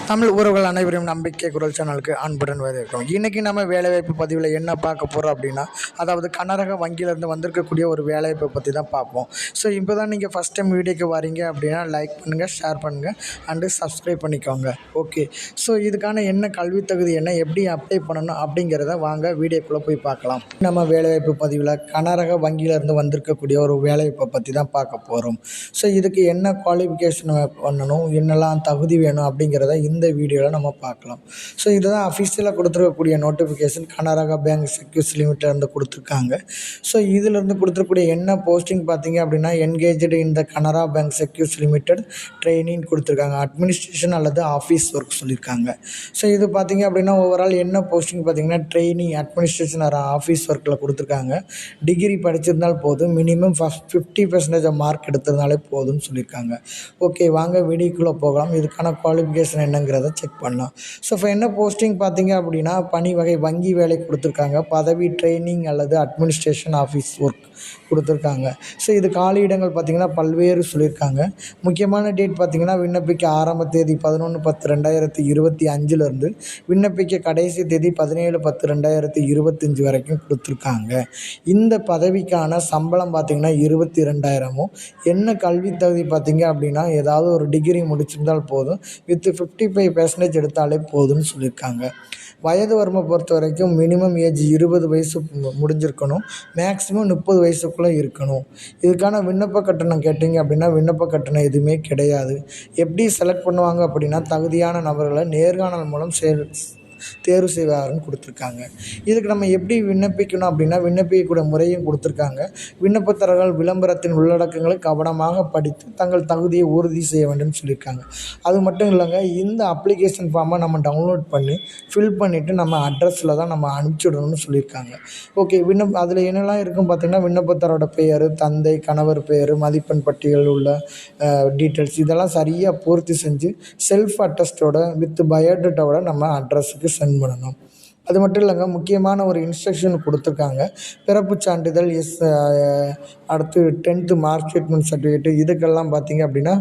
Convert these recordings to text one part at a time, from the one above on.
தமிழ் உறவுகள் அனைவரும் நம்பிக்கை குரல் சேனலுக்கு அன்புடன் வரவேற்கிறோம். இன்றைக்கி நம்ம வேலைவாய்ப்பு பதிவில் என்ன பார்க்க போகிறோம் அப்படின்னா, அதாவது கர்நாடக வங்கியிலேருந்து வந்திருக்கக்கூடிய ஒரு வேலைவாய்ப்பை பற்றி தான் பார்ப்போம். ஸோ இப்போ தான் நீங்கள் ஃபஸ்ட் டைம் வீடியோக்கு வரீங்க அப்படின்னா லைக் பண்ணுங்கள், ஷேர் பண்ணுங்கள் அண்டு சப்ஸ்கிரைப் பண்ணிக்கோங்க. ஓகே, ஸோ இதுக்கான என்ன கல்வி தகுதி என்ன, எப்படி அப்ளை பண்ணணும் அப்படிங்கிறத வாங்க வீடியோக்குள்ளே போய் பார்க்கலாம். நம்ம வேலைவாய்ப்பு பதிவில் கர்நாடக வங்கியிலேருந்து வந்திருக்கக்கூடிய ஒரு வேலைவாய்ப்பை பற்றி தான் பார்க்க போகிறோம். ஸோ இதுக்கு என்ன குவாலிஃபிகேஷன் பண்ணணும், என்னெல்லாம் தகுதி வேணும் அப்படிங்கிறத இந்த வீடியோவில் நம்ம பார்க்கலாம். ஸோ இதுதான் அஃபிஷியலாக கொடுத்துருக்கக்கூடிய நோட்டிஃபிகேஷன். கர்நாடகா பேங்க் செக்யூரிட்டி லிமிட்டட்லேருந்து கொடுத்துருக்காங்க. ஸோ இதிலேருந்து கொடுத்துருக்கூடிய என்ன போஸ்டிங் பார்த்தீங்க அப்படின்னா, என்கேஜ்டு இந்த Canara bank security limited training கொடுத்துருக்காங்க. அட்மினிஸ்ட்ரேஷன் அல்லது ஆஃபீஸ் ஒர்க் சொல்லியிருக்காங்க. ஸோ இது பார்த்தீங்க அப்படின்னா ஓவரால் என்ன போஸ்டிங் பார்த்தீங்கன்னா, ட்ரெயினிங் அட்மினிஸ்ட்ரேஷன் ஆர் ஆஃபீஸ் ஒர்க்கில் கொடுத்துருக்காங்க. டிகிரி படிச்சிருந்தால் போதும், மினிமம் 50% மார்க் எடுத்திருந்தாலே போதும்னு சொல்லியிருக்காங்க. ஓகே, வாங்க வீடியோக்குள்ளே போகலாம். இதுக்கான குவாலிஃபிகேஷன் என்னங்கிறத செக் பண்ணலாம். ஸோ இப்போ என்ன போஸ்டிங் பார்த்தீங்க அப்படின்னா, பணி வகை வங்கி வேலை கொடுத்துருக்காங்க. பதவி ட்ரெயினிங் அல்லது அட்மினிஸ்ட்ரேஷன் ஆஃபீஸ் ஒர்க் கொடுத்துருக்காங்க. ஸோ இது காலி இடங்கள் பார்த்திங்கன்னா பல்வேறு சொல்லியிருக்காங்க. முக்கியமான டேட் பார்த்திங்கன்னா, விண்ணப்பிக்க ஆரம்ப தேதி 11/10/2025 விண்ணப்பிக்க கடைசி தேதி 17/10/2025 வரைக்கும் கொடுத்துருக்காங்க. இந்த பதவிக்கான சம்பளம் பார்த்திங்கன்னா 22,000. என்ன கல்வி தகுதி பார்த்திங்க அப்படின்னா, ஏதாவது ஒரு டிகிரி முடிச்சிருந்தால் போதும், வித் 55% எடுத்தாலே போதும்னு சொல்லியிருக்காங்க. வயது வரம்பை பொறுத்த வரைக்கும் மினிமம் ஏஜ் 20 வயசு முடிஞ்சிருக்கணும், மேக்ஸிமம் 30 வயசுக்குள்ளே இருக்கணும். இதுக்கான விண்ணப்ப கட்டணம் கேட்டிங்க அப்படின்னா, விண்ணப்ப கட்டணம் எதுவுமே கிடையாது. எப்படி செலக்ட் பண்ணுவாங்க அப்படின்னா, தகுதியான நபர்களை நேர்காணல் மூலம் தேர்வு செய்வாருன்னு கொடுத்துருக்காங்க. இதுக்கு நம்ம எப்படி விண்ணப்பிக்கணும் அப்படின்னா, விண்ணப்பிக்கக்கூடிய முறையும் கொடுத்துருக்காங்க. விண்ணப்பதாரர்கள் விளம்பரத்தின் உள்ளடக்கங்களை கவனமாக படித்து தங்கள் தகுதியை உறுதி செய்ய வேண்டும்னு சொல்லியிருக்காங்க. அது மட்டும் இல்லைங்க, இந்த அப்ளிகேஷன் ஃபார்மை நம்ம டவுன்லோட் பண்ணி ஃபில் பண்ணிவிட்டு நம்ம அட்ரஸில் தான் நம்ம அனுப்பிச்சிடணும்னு சொல்லியிருக்காங்க. ஓகே, அதில் என்னெல்லாம் இருக்குன்னு பார்த்தீங்கன்னா, விண்ணப்பதாரோட பெயர், தந்தை, கணவர் பெயர், மதிப்பெண் பட்டியல் உள்ள டீட்டெயில்ஸ் இதெல்லாம் சரியாக பூர்த்தி செஞ்சு செல்ஃப் அட்டஸ்டோட வித் பயோடேட்டாவோட நம்ம அட்ரஸுக்கு சென்ட் பண்ணணும். அது மட்டும் இல்லைங்க, முக்கியமான ஒரு இன்ஸ்ட்ரக்ஷன் கொடுத்துருக்காங்க. பிறப்புச் சான்றிதழ், அடுத்து 10th மார்க் ஸ்டேட்மெண்ட் சர்டிஃபிகேட்டு, இதுக்கெல்லாம் பார்த்திங்க அப்படின்னா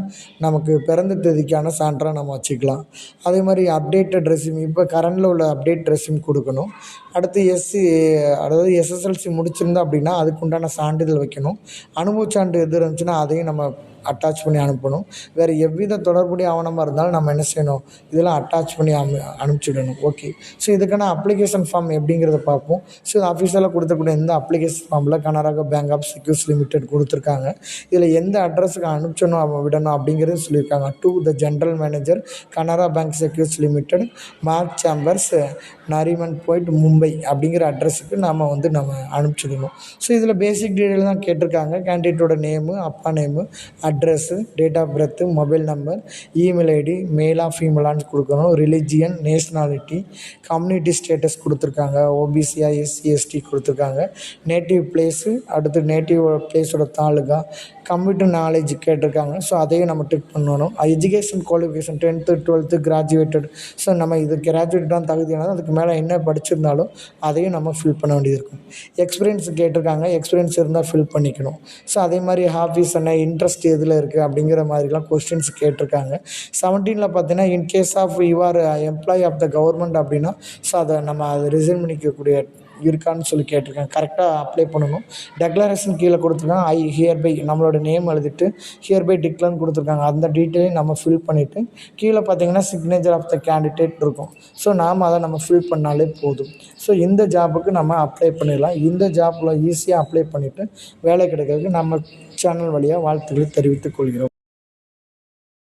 நமக்கு பிறந்த தேதிக்கான சான்றாக நம்ம வச்சுக்கலாம். அதே மாதிரி அப்டேட்டட் ரெஸ்யூம், இப்போ கரண்டில் உள்ள அப்டேட் ரெஸ்யூம் கொடுக்கணும். அடுத்து அதாவது எஸ்எஸ்எல்சி முடிச்சிருந்தோம் அப்படின்னா அதுக்குண்டான சான்றிதழ் வைக்கணும். அனுபவச் சான்று எது இருந்துச்சுன்னா அதையும் நம்ம அட்டாச் பண்ணி அனுப்பணும். வேறு எவ்வித தொடர்புடைய ஆவணமாக இருந்தாலும் நம்ம என்ன செய்யணும், இதெல்லாம் அட்டாச் பண்ணி அனுப்பிச்சிடணும். ஓகே, ஸோ இதுக்கான அப்ளிகேஷன் ஃபார்ம் எப்படிங்கிறத பார்ப்போம். ஸோ அஃபீஷியலாக கொடுத்தக்கூடிய இந்த அப்ளிகேஷன் ஃபார்மில் Karnataka bank of security limited கொடுத்துருக்காங்க. இதில் எந்த அட்ரஸுக்கு அனுப்பிச்சணும் விடணும் அப்படிங்கிறது சொல்லியிருக்காங்க. To the general manager Canara bank security limited, mark chambers, Nariman point, Mumbai அப்படிங்கிற அட்ரஸுக்கு நம்ம அனுப்பிச்சிடணும். ஸோ இதில் பேசிக் டீட்டெயில் தான் கேட்டிருக்காங்க. கேண்டிடேட்டோட நேமு, அப்பா name, address, date of birth, mobile number, email ID, மேலா ஃபீமேலான்னு கொடுக்கணும். ரிலிஜியன், நேஷ்னாலிட்டி, கம்யூனிட்டி ஸ்டேட்டஸ் கொடுத்துருக்காங்க. ஓபிசியா, எஸ்சி, எஸ்டி கொடுத்துருக்காங்க. நேட்டிவ் பிளேஸு, அடுத்து நேட்டிவ் பிளேஸோட தாலுகா, கம்ப்யூட்டர் நாலேஜ் கேட்டிருக்காங்க. ஸோ அதையும் நம்ம டிக் பண்ணணும். Education qualification 10th 12th graduated. So நம்ம இது கிராஜுவேட் தான் தகுதியானது, அதுக்கு மேலே என்ன படிச்சிருந்தாலும் அதையும் நம்ம ஃபில் பண்ண வேண்டியது இருக்கும். எக்ஸ்பீரியன்ஸ் கேட்டிருக்காங்க, எக்ஸ்பீரியன்ஸ் இருந்தால் ஃபில் பண்ணிக்கணும். ஸோ அதே மாதிரி ஹாபீஸ் என்ன, இன்ட்ரெஸ்ட் எதில் இருக்குது அப்படிங்கிற மாதிரிலாம் கொஸ்டின்ஸ் கேட்டிருக்காங்க. 17ல் பார்த்தீங்கன்னா, in case of your employee of the government அப்படின்னா, ஸோ அதை நம்ம ரிசைன் பண்ணிக்கக்கூடிய இருக்கான்னு சொல்லி கேட்டிருக்காங்க. கரெக்டாக அப்ளை பண்ணணும். டெக்ளரேஷன் கீழே கொடுத்துருக்காங்க. ஹியர் பை நம்மளோட நேம் எழுதிட்டு ஹியர் பை டிக்ளர்னு கொடுத்துருக்காங்க. அந்த டீட்டெயிலையும் நம்ம ஃபில் பண்ணிவிட்டு கீழே பார்த்தீங்கன்னா சிக்னேச்சர் ஆஃப் த கேண்டிடேட் இருக்கும். ஸோ நாம் அதை நம்ம ஃபில் பண்ணாலே போதும். ஸோ இந்த ஜாபுக்கு நம்ம அப்ளை பண்ணிடலாம். இந்த ஜாப்பில் ஈஸியாக அப்ளை பண்ணிவிட்டு வேலை கிடைக்கிறதுக்கு நம்ம சேனல் வழியாக வாழ்த்துக்களை தெரிவித்துக் கொள்கிறோம்.